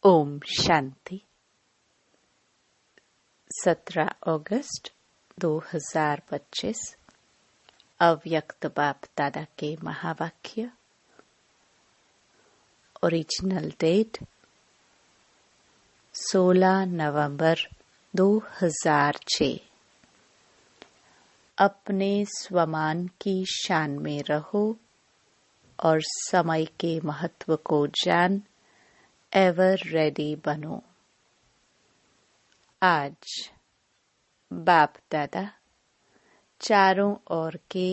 ओम शांति। 17 अगस्त 2025 अव्यक्त बाप दादा के महावाक्य। ओरिजिनल डेट 16 नवंबर 2006। अपने स्वमान की शान में रहो और समय के महत्व को जान एवर रेडी बनो। आज बाप दादा चारों ओर के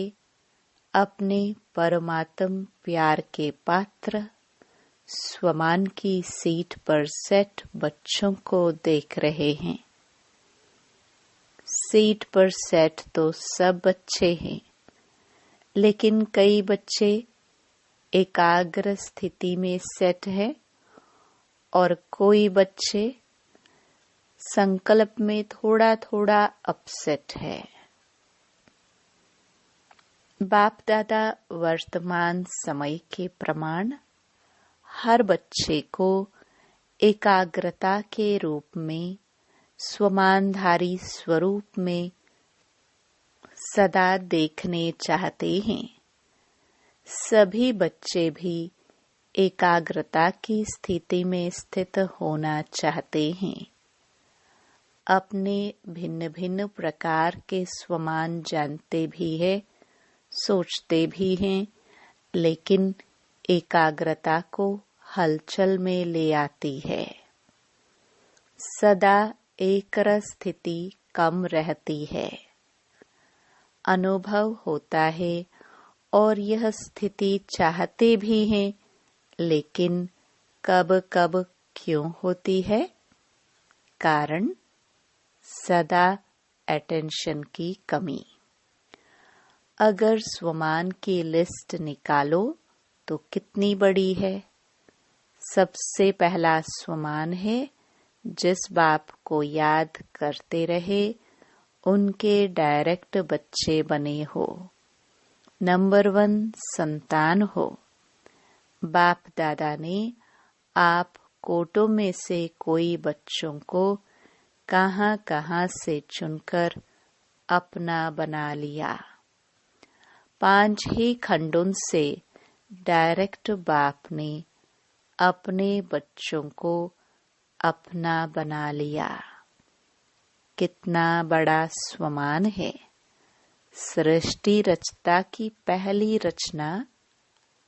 अपने परमात्म प्यार के पात्र स्वमान की सीट पर सेट बच्चों को देख रहे हैं। सीट पर सेट तो सब बच्चे हैं, लेकिन कई बच्चे एकाग्र स्थिति में सेट है और कोई बच्चे संकल्प में थोड़ा थोड़ा अपसेट है। बाप दादा वर्तमान समय के प्रमाण हर बच्चे को एकाग्रता के रूप में स्वमानधारी स्वरूप में सदा देखने चाहते हैं। सभी बच्चे भी एकाग्रता की स्थिति में स्थित होना चाहते हैं। अपने भिन्न भिन्न प्रकार के स्वमान जानते भी हैं, सोचते भी हैं, लेकिन एकाग्रता को हलचल में ले आती है। सदा एकरस स्थिति कम रहती है। अनुभव होता है और यह स्थिति चाहते भी हैं, लेकिन कब कब क्यों होती है? कारण सदा अटेंशन की कमी। अगर स्वमान की लिस्ट निकालो तो कितनी बड़ी है। सबसे पहला स्वमान है जिस बाप को याद करते रहे उनके डायरेक्ट बच्चे बने हो। नंबर 1 संतान हो। बाप दादा ने आप कोटों में से कोई बच्चों को कहां से चुनकर अपना बना लिया। 5 ही खंडों से डायरेक्ट बाप ने अपने बच्चों को अपना बना लिया। कितना बड़ा स्वमान है। सृष्टि रचता की पहली रचना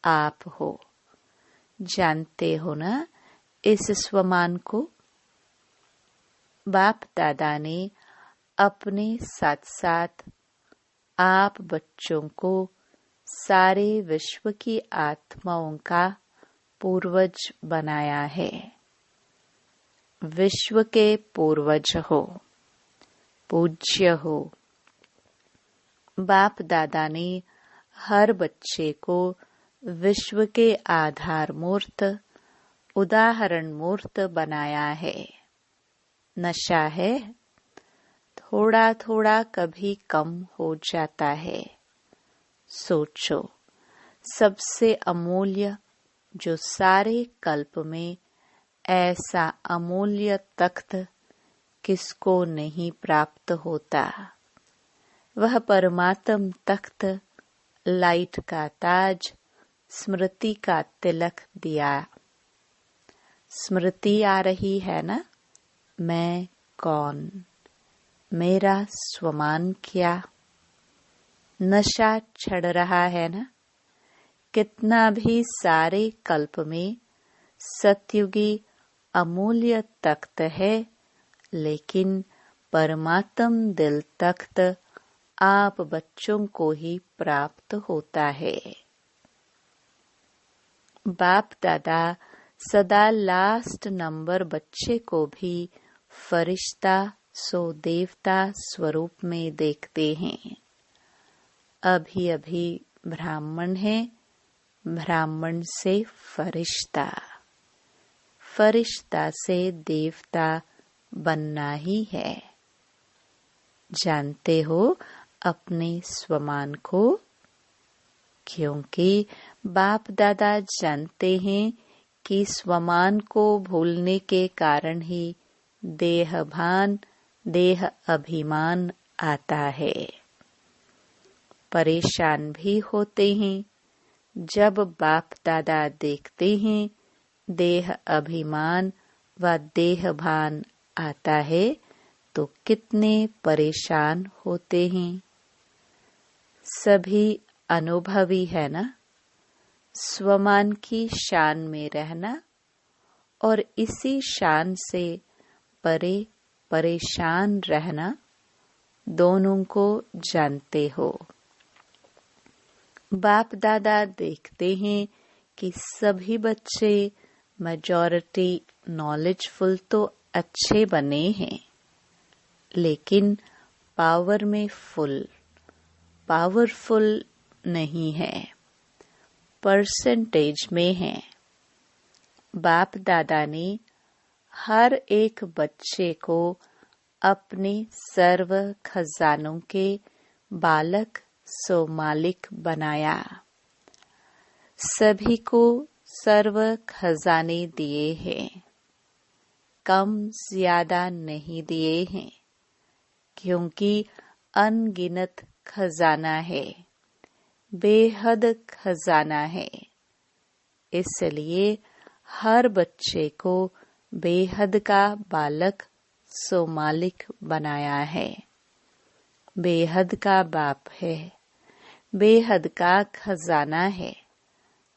आप हो। जानते हो ना इस स्वमान को? बाप दादा ने अपने साथ साथ आप बच्चों को सारे विश्व की आत्माओं का पूर्वज बनाया है। विश्व के पूर्वज हो, पूज्य हो। बाप दादा ने हर बच्चे को विश्व के आधार मूर्त, उदाहरण मूर्त बनाया है। नशा है, थोड़ा थोड़ा कभी कम हो जाता है। सोचो, सबसे अमूल्य जो सारे कल्प में ऐसा अमूल्य तख्त किसको नहीं प्राप्त होता। वह परमात्म तख्त, लाइट का ताज, स्मृति का तिलक दिया। स्मृति आ रही है ना? मैं कौन? मेरा स्वमान क्या? नशा चढ़ रहा है ना? कितना भी सारे कल्प में सतयुगी अमूल्य तख्त है, लेकिन परमात्म दिल तख्त आप बच्चों को ही प्राप्त होता है। बाप दादा सदा लास्ट नंबर बच्चे को भी फरिश्ता सो देवता स्वरूप में देखते हैं। अभी अभी ब्राह्मण है, ब्राह्मण से फरिश्ता, फरिश्ता से देवता बनना ही है। जानते हो अपने स्वमान को? क्योंकि बाप दादा जानते हैं कि स्वमान को भूलने के कारण ही देहभान, देह अभिमान आता है। परेशान भी होते हैं जब बाप दादा देखते हैं देह अभिमान व देहभान आता है तो कितने परेशान होते हैं। सभी अनुभवी है ना, स्वमान की शान में रहना और इसी शान से परे परेशान रहना, दोनों को जानते हो। बाप दादा देखते हैं कि सभी बच्चे मेजॉरिटी नॉलेजफुल तो अच्छे बने हैं, लेकिन पावर में पावरफुल नहीं है, परसेंटेज में है। बाप दादा ने हर एक बच्चे को अपने सर्व खजानों के बालक सो मालिक बनाया। सभी को सर्व खजाने दिए हैं, कम ज्यादा नहीं दिए हैं, क्योंकि अनगिनत खजाना है, बेहद खजाना है। इसलिए हर बच्चे को बेहद का बालक सो मालिक बनाया है। बेहद का बाप है, बेहद का खजाना है।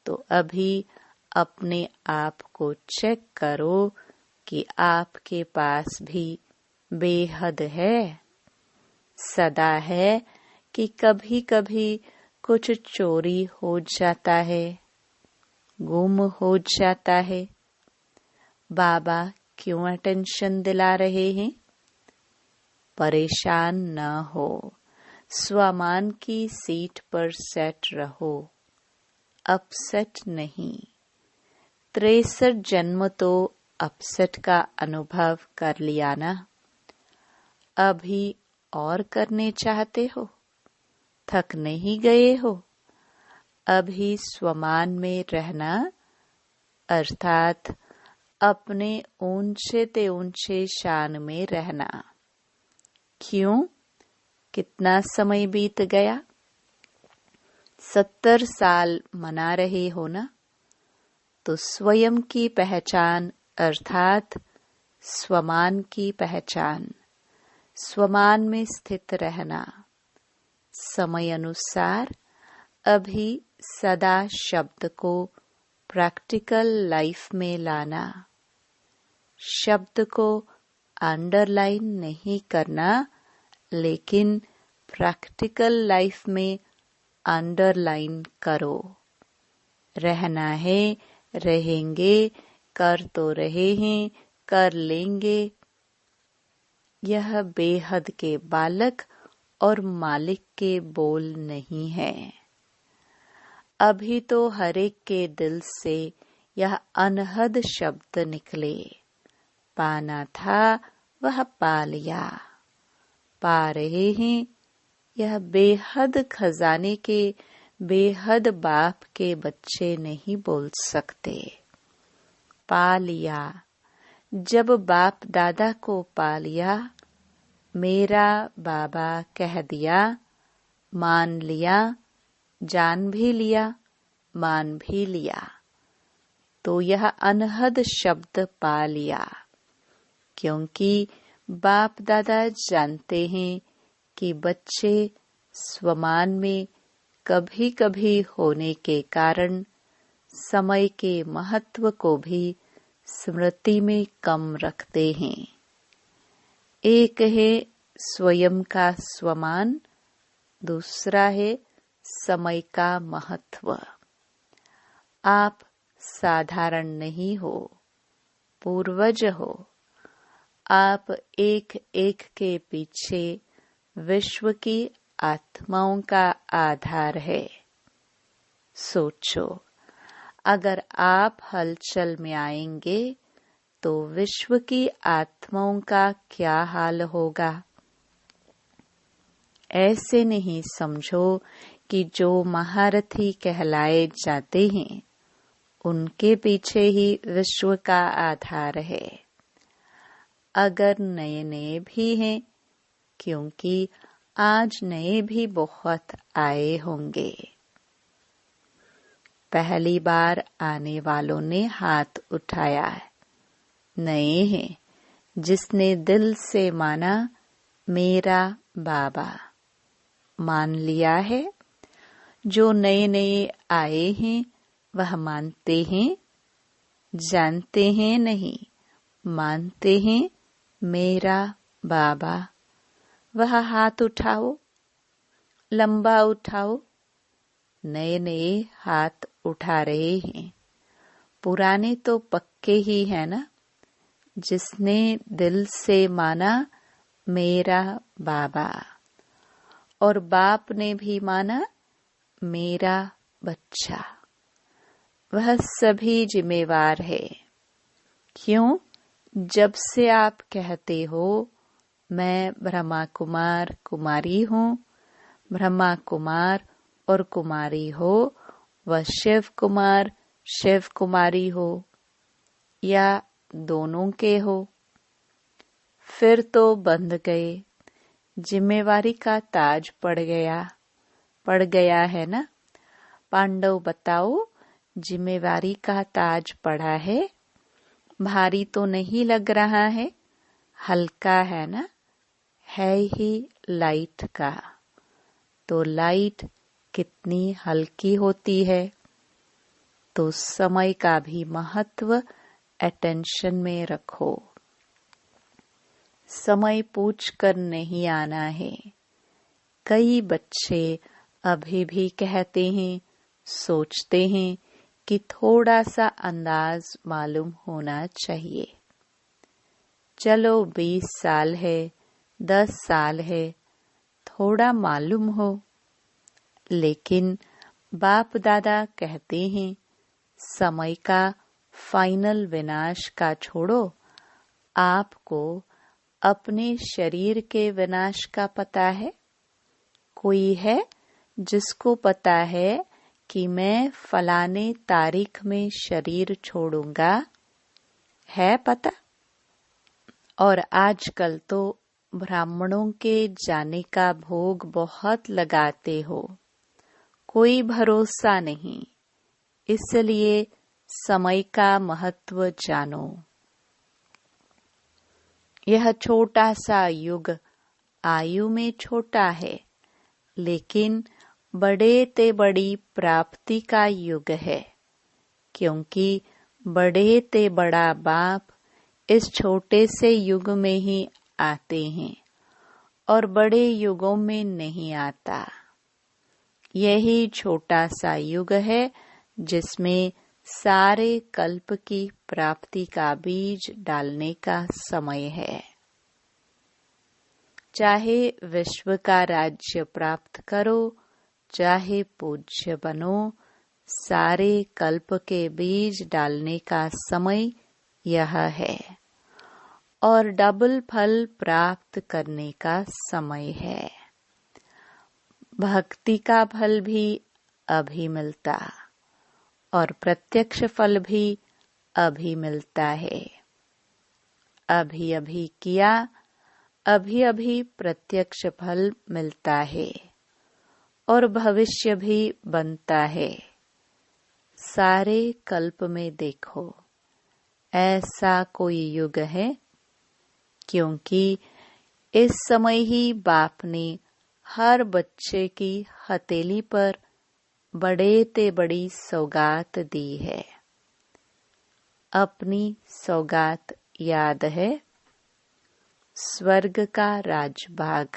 तो अभी अपने आप को चेक करो कि आपके पास भी बेहद है। सदा है कि कभी कभी कुछ चोरी हो जाता है, गुम हो जाता है। बाबा क्यों अटेंशन दिला रहे हैं? परेशान न हो, स्वमान की सीट पर सेट रहो, अपसेट नहीं। 63 जन्म तो अपसेट का अनुभव कर लिया ना, अभी और करने चाहते हो? थक नहीं गए हो? अभी स्वमान में रहना अर्थात अपने ऊंचे ते ऊंचे शान में रहना। क्यों? कितना समय बीत गया? 70 साल मना रहे हो ना? तो स्वयं की पहचान अर्थात स्वमान की पहचान, स्वमान में स्थित रहना, समय अनुसार अभी सदा शब्द को प्रैक्टिकल लाइफ में लाना। शब्द को अंडरलाइन नहीं करना, लेकिन प्रैक्टिकल लाइफ में अंडरलाइन करो। रहना है, रहेंगे, कर तो रहे हैं, कर लेंगे। यह बेहद के बालक और मालिक के बोल नहीं है। अभी तो हरेक के दिल से यह अनहद शब्द निकले, पाना था वह पा लिया। पा रहे हैं, यह बेहद खजाने के बेहद बाप के बच्चे नहीं बोल सकते। पा लिया। जब बाप दादा को पा लिया, मेरा बाबा कह दिया, मान लिया, जान भी लिया, मान भी लिया, तो यह अनहद शब्द पा लिया। क्योंकि बाप दादा जानते हैं कि बच्चे स्वमान में कभी कभी होने के कारण समय के महत्व को भी स्मृति में कम रखते हैं। एक है स्वयं का स्वमान, दूसरा है समय का महत्व। आप साधारण नहीं हो, पूर्वज हो। आप एक एक के पीछे विश्व की आत्माओं का आधार है। सोचो, अगर आप हलचल में आएंगे तो विश्व की आत्माओं का क्या हाल होगा? ऐसे नहीं समझो कि जो महारथी कहलाए जाते हैं उनके पीछे ही विश्व का आधार है। अगर नए नए भी हैं, क्योंकि आज नए भी बहुत आए होंगे। पहली बार आने वालों ने हाथ उठाया है, नए हैं, जिसने दिल से माना मेरा बाबा, मान लिया है। जो नए नए आए हैं वह मानते हैं, जानते हैं नहीं, मानते हैं मेरा बाबा। वह हाथ उठाओ, लंबा उठाओ। नए नए हाथ उठा रहे हैं, पुराने तो पक्के ही है ना। जिसने दिल से माना मेरा बाबा, और बाप ने भी माना मेरा बच्चा, वह सभी जिम्मेवार है। क्यों? जब से आप कहते हो मैं ब्रह्मा कुमार कुमारी हूँ, ब्रह्मा कुमार और कुमारी हो, वह शिव कुमार शिव कुमारी हो, या दोनों के हो, फिर तो बंध गए। जिम्मेवारी का ताज पड़ गया है ना। पांडव बताओ, जिम्मेवारी का ताज पड़ा है, भारी तो नहीं लग रहा है, हल्का है ना। है ही लाइट का, तो लाइट कितनी हल्की होती है। तो समय का भी महत्व अटेंशन में रखो। समय पूछ कर नहीं आना है। कई बच्चे अभी भी कहते हैं, सोचते हैं कि थोड़ा सा अंदाज मालूम होना चाहिए। चलो 20 साल है, 10 साल है, थोड़ा मालूम हो। लेकिन बाप दादा कहते हैं, समय का फाइनल विनाश का छोड़ो, आपको अपने शरीर के विनाश का पता है? कोई है जिसको पता है कि मैं फलाने तारीख में शरीर छोड़ूंगा? है पता? और आजकल तो ब्राह्मणों के जाने का भोग बहुत लगाते हो, कोई भरोसा नहीं। इसलिए समय का महत्व जानो। यह छोटा सा युग आयु में छोटा है, लेकिन बड़े ते बड़ी प्राप्ति का युग है, क्योंकि बड़े ते बड़ा बाप इस छोटे से युग में ही आते हैं और बड़े युगों में नहीं आता। यही छोटा सा युग है जिसमें सारे कल्प की प्राप्ति का बीज डालने का समय है। चाहे विश्व का राज्य प्राप्त करो, चाहे पूज्य बनो, सारे कल्प के बीज डालने का समय यह है और डबल फल प्राप्त करने का समय है। भक्ति का फल भी अभी मिलता और प्रत्यक्ष फल भी अभी मिलता है। अभी अभी किया, अभी अभी प्रत्यक्ष फल मिलता है और भविष्य भी बनता है। सारे कल्प में देखो, ऐसा कोई युग है? क्योंकि इस समय ही बाप ने हर बच्चे की हथेली पर बड़े ते बड़ी सौगात दी है। अपनी सौगात याद है? स्वर्ग का राजभाग,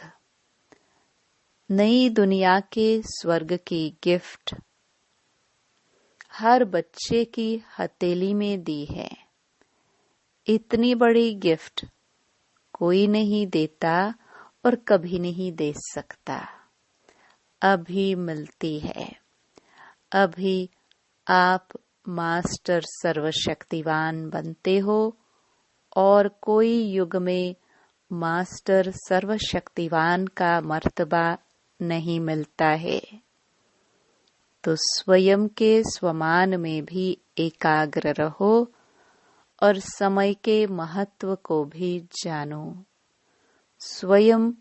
नई दुनिया के स्वर्ग की गिफ्ट हर बच्चे की हथेली में दी है। इतनी बड़ी गिफ्ट कोई नहीं देता और कभी नहीं दे सकता। अभी मिलती है। अभी आप मास्टर सर्वशक्तिवान बनते हो और कोई युग में मास्टर सर्वशक्तिवान का मर्तबा नहीं मिलता है। तो स्वयं के स्वमान में भी एकाग्र रहो और समय के महत्व को भी जानो। स्वयं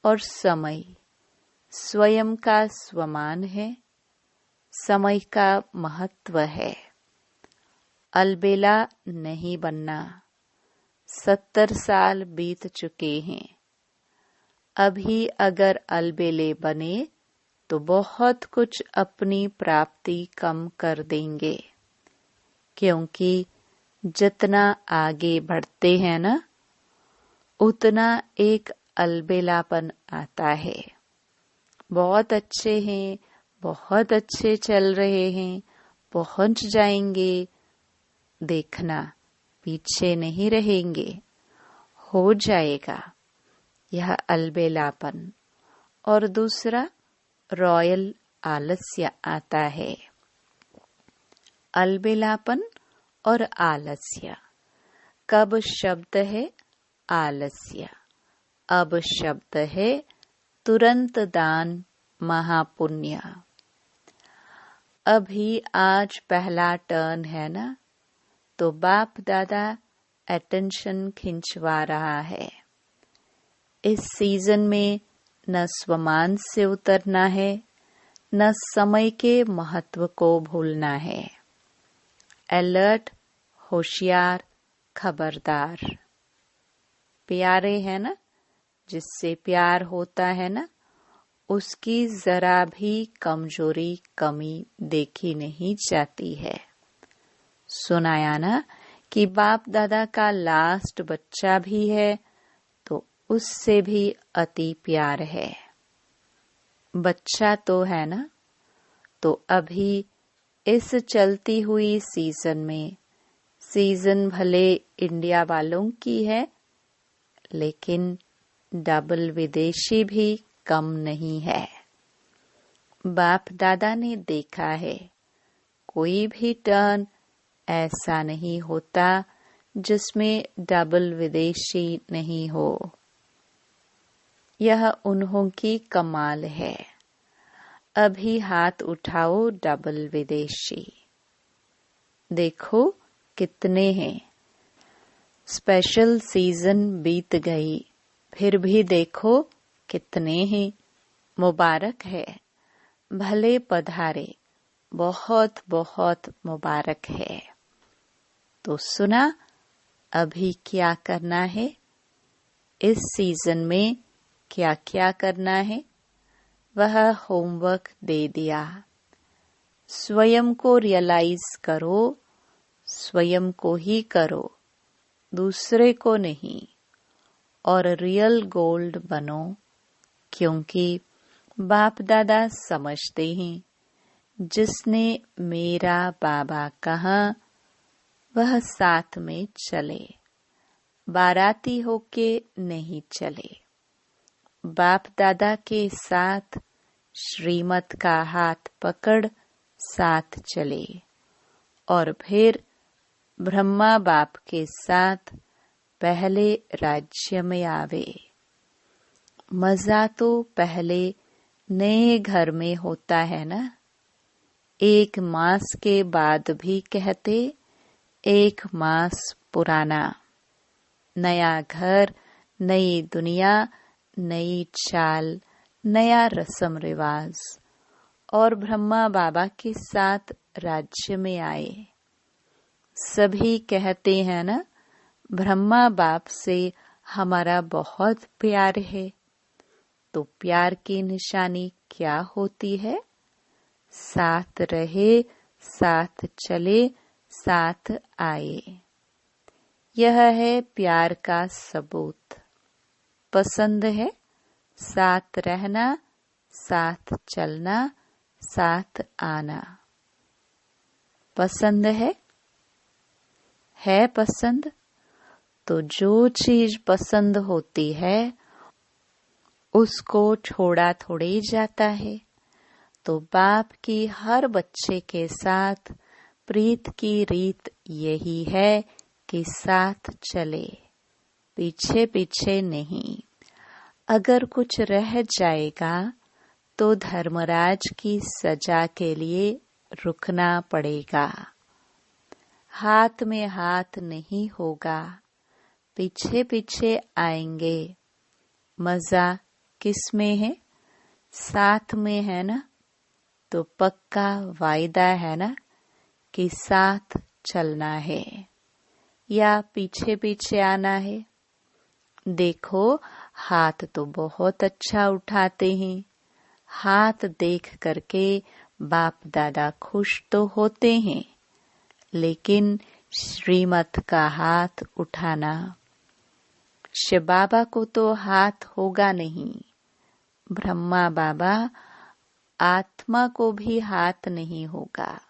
और समय स्वयं का स्वमान है, समय का महत्व है। अलबेला नहीं बनना। 70 साल बीत चुके हैं। अभी अगर अलबेले बने तो बहुत कुछ अपनी प्राप्ति कम कर देंगे, क्योंकि जितना आगे बढ़ते हैं ना, उतना एक अलबेलापन आता है। बहुत अच्छे हैं, बहुत अच्छे चल रहे हैं, पहुंच जाएंगे, देखना पीछे नहीं रहेंगे, हो जाएगा यह अलबेलापन। और दूसरा रॉयल आलस्य आता है। अलबेलापन और आलस्य। कब शब्द है आलस्य, अब शब्द है तुरंत दान महापुण्य। अभी आज पहला टर्न है ना, तो बाप दादा अटेंशन खिंचवा रहा है। इस सीजन में न स्वमान से उतरना है, न समय के महत्व को भूलना है। अलर्ट, होशियार, खबरदार। प्यारे है ना, जिससे प्यार होता है ना, उसकी जरा भी कमजोरी कमी देखी नहीं जाती है। सुनाया ना कि बाप दादा का लास्ट बच्चा भी है, तो उससे भी अति प्यार है। बच्चा तो है ना, तो अभी इस चलती हुई सीजन में, सीजन भले इंडिया वालों की है, लेकिन डबल विदेशी भी कम नहीं है। बाप दादा ने देखा है, कोई भी टर्न ऐसा नहीं होता जिसमें डबल विदेशी नहीं हो। यह उन्हों की कमाल है। अभी हाथ उठाओ डबल विदेशी, देखो कितने हैं। स्पेशल सीजन बीत गई, फिर भी देखो कितने हैं। मुबारक है, भले पधारे, बहुत बहुत मुबारक है। तो सुना अभी क्या करना है, इस सीजन में क्या क्या करना है, वह होमवर्क दे दिया। स्वयं को रियलाइज करो, स्वयं को ही करो, दूसरे को नहीं। और रियल गोल्ड बनो, क्योंकि बाप दादा समझते हैं, जिसने मेरा बाबा कहा वह साथ में चले, बाराती होके नहीं चले। बाप दादा के साथ श्रीमत का हाथ पकड़ साथ चले, और फिर ब्रह्मा बाप के साथ पहले राज्य में आवे। मजा तो पहले नए घर में होता है ना। 1 मास के बाद भी कहते 1 मास पुराना। नया घर, नई दुनिया, नई चाल, नया रस्म रिवाज। और ब्रह्मा बाबा के साथ राज्य में आए। सभी कहते हैं ना, ब्रह्मा बाप से हमारा बहुत प्यार है। तो प्यार की निशानी क्या होती है? साथ रहे, साथ चले, साथ आए। यह है प्यार का सबूत। पसंद है साथ रहना, साथ चलना, साथ आना। पसंद है पसंद? तो जो चीज पसंद होती है उसको छोड़ा थोड़े जाता है। तो बाप की हर बच्चे के साथ प्रीत की रीत यही है कि साथ चले, पीछे पीछे नहीं। अगर कुछ रह जाएगा तो धर्मराज की सजा के लिए रुकना पड़ेगा। हाथ में हाथ नहीं होगा, पीछे पीछे आएंगे। मजा किस में है? साथ में है ना। तो पक्का वायदा है ना कि साथ चलना है या पीछे पीछे आना है। देखो, हाथ तो बहुत अच्छा उठाते हैं। हाथ देख करके बाप दादा खुश तो होते हैं, लेकिन श्रीमत का हाथ उठाना, शिव बाबा को तो हाथ होगा नहीं। ब्रह्मा बाबा, आत्मा को भी हाथ नहीं होगा।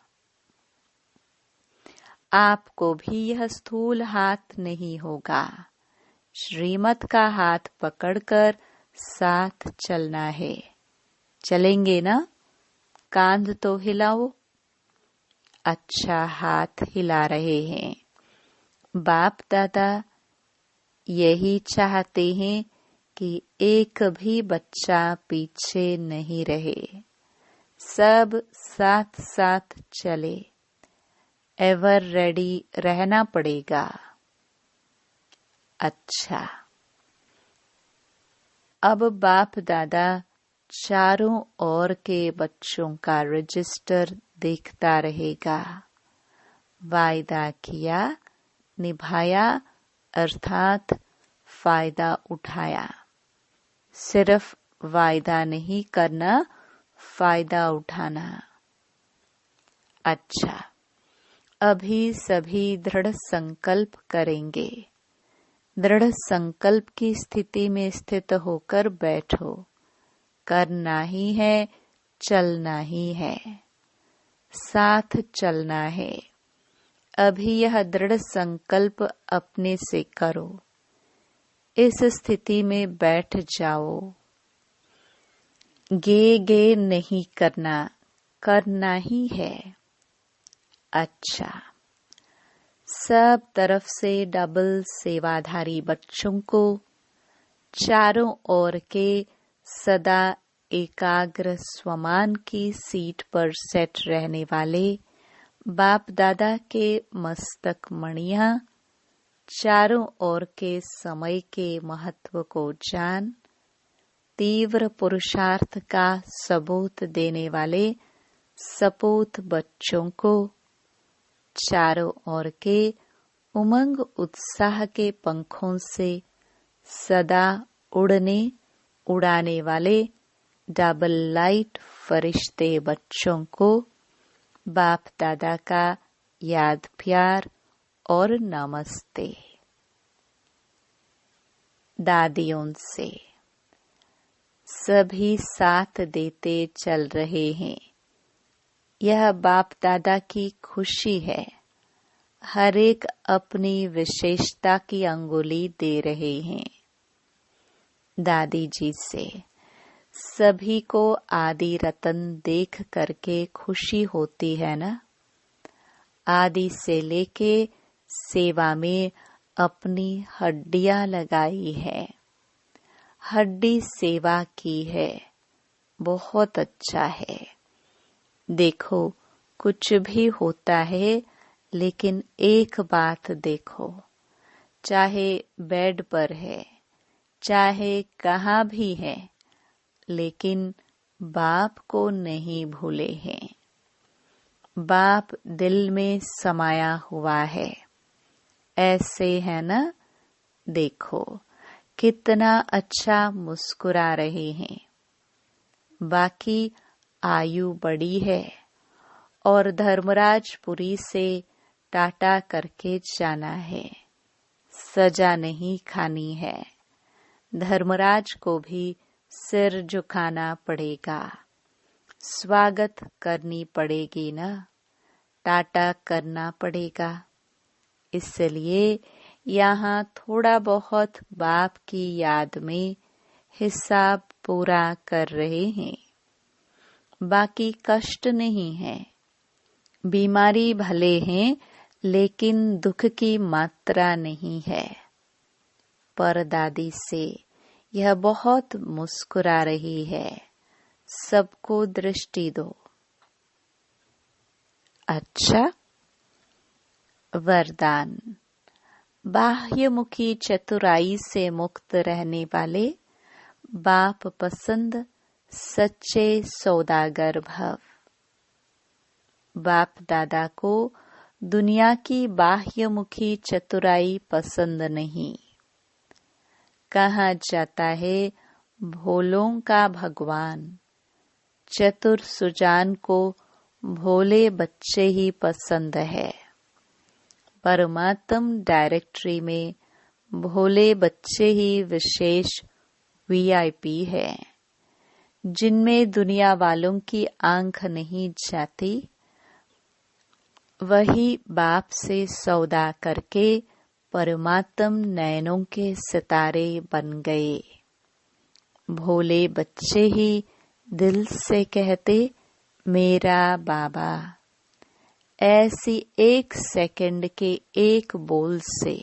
आपको भी यह स्थूल हाथ नहीं होगा। श्रीमत का हाथ पकड़कर साथ चलना है। चलेंगे ना? कांध तो हिलाओ। अच्छा, हाथ हिला रहे हैं। बाप दादा यही चाहते हैं कि एक भी बच्चा पीछे नहीं रहे, सब साथ साथ चले। एवर रेडी रहना पड़ेगा। अच्छा, अब बाप दादा चारों ओर के बच्चों का रजिस्टर देखता रहेगा। वायदा किया, निभाया, अर्थात फायदा उठाया। सिर्फ वायदा नहीं करना, फायदा उठाना। अच्छा, अभी सभी दृढ़ संकल्प करेंगे। दृढ़ संकल्प की स्थिति में स्थित होकर बैठो। करना ही है, चलना ही है, साथ चलना है। अभी यह दृढ़ संकल्प अपने से करो। इस स्थिति में बैठ जाओ। गे नहीं करना, करना ही है। अच्छा, सब तरफ से डबल सेवाधारी बच्चों को चारों ओर के सदा एकाग्र स्वमान की सीट पर सेट रहने वाले बाप दादा के मस्तक मणियां, चारों ओर के समय के महत्व को जान, तीव्र पुरुषार्थ का सबूत देने वाले सपूत बच्चों को चारों ओर के उमंग उत्साह के पंखों से सदा उड़ाने वाले डबल लाइट फरिश्ते बच्चों को बाप दादा का याद प्यार और नमस्ते। दादियों से सभी साथ देते चल रहे हैं। यह बाप दादा की खुशी है। हर एक अपनी विशेषता की अंगुली दे रहे हैं। दादी जी से सभी को आदि रतन देख करके खुशी होती है ना। आदि से लेके सेवा में अपनी हड्डियां लगाई है, हड्डी सेवा की है। बहुत अच्छा है। देखो, कुछ भी होता है, लेकिन एक बात देखो, चाहे बेड पर है, चाहे कहाँ भी है, लेकिन बाप को नहीं भूले हैं। बाप दिल में समाया हुआ है। ऐसे है ना। देखो कितना अच्छा मुस्कुरा रहे हैं। बाकी आयु बड़ी है और धर्मराजपुरी से टाटा करके जाना है। सजा नहीं खानी है। धर्मराज को भी सिर झुकाना पड़ेगा। स्वागत करनी पड़ेगी ना। टाटा करना पड़ेगा। इसलिए यहाँ थोड़ा बहुत बाप की याद में हिसाब पूरा कर रहे हैं। बाकी कष्ट नहीं है। बीमारी भले हैं, लेकिन दुख की मात्रा नहीं है। पर दादी से यह बहुत मुस्कुरा रही है। सबको दृष्टि दो। अच्छा, वरदान। बाह्यमुखी चतुराई से मुक्त रहने वाले बाप पसंद सच्चे सौदागर भव। बाप दादा को दुनिया की बाह्यमुखी चतुराई पसंद नहीं। कहा जाता है भोलों का भगवान, चतुर सुजान को भोले बच्चे ही पसंद है। परमात्म डायरेक्टरी में भोले बच्चे ही विशेष VIP है, जिनमें दुनिया वालों की आंख नहीं जाती। वही बाप से सौदा करके परमात्म नयनों के सितारे बन गए। भोले बच्चे ही दिल से कहते मेरा बाबा। ऐसी 1 सेकंड के एक बोल से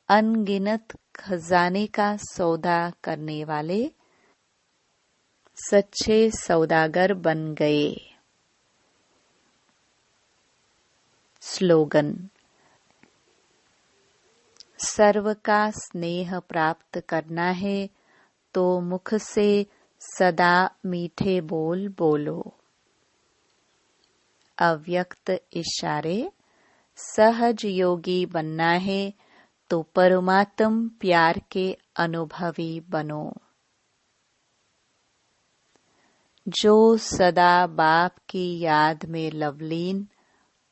अनगिनत खजाने का सौदा करने वाले सच्चे सौदागर बन गए। स्लोगन। सर्व का स्नेह प्राप्त करना है तो मुख से सदा मीठे बोल बोलो। अव्यक्त इशारे। सहज योगी बनना है तो परमात्म प्यार के अनुभवी बनो। जो सदा बाप की याद में लवलीन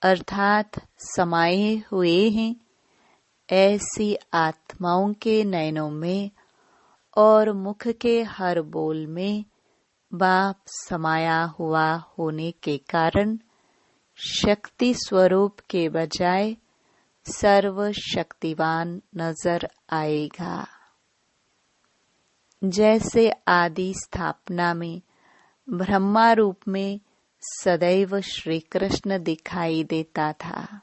अर्थात समाये हुए हैं, ऐसी आत्माओं के नयनों में और मुख के हर बोल में बाप समाया हुआ होने के कारण शक्ति स्वरूप के बजाय सर्वशक्तिवान नजर आएगा। जैसे आदि स्थापना में ब्रह्मा रूप में सदैव श्री कृष्ण दिखाई देता था,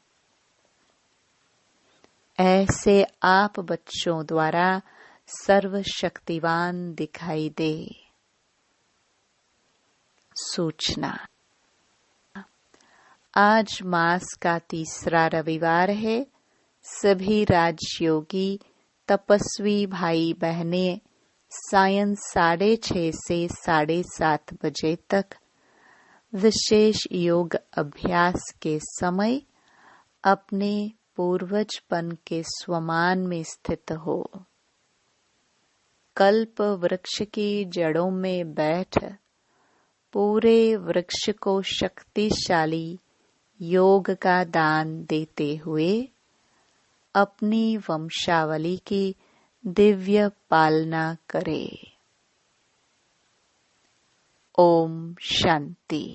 ऐसे आप बच्चों द्वारा सर्वशक्तिवान दिखाई दे। सूचना। आज मास का तीसरा रविवार है। सभी राजयोगी तपस्वी भाई बहनें सायं 6:30 से 7:30 बजे तक विशेष योग अभ्यास के समय अपने पूर्वजपन के स्वमान में स्थित हो। कल्प वृक्ष की जड़ों में बैठ पूरे वृक्ष को शक्तिशाली योग का दान देते हुए अपनी वंशावली की दिव्य पालना करे। ओम शांति।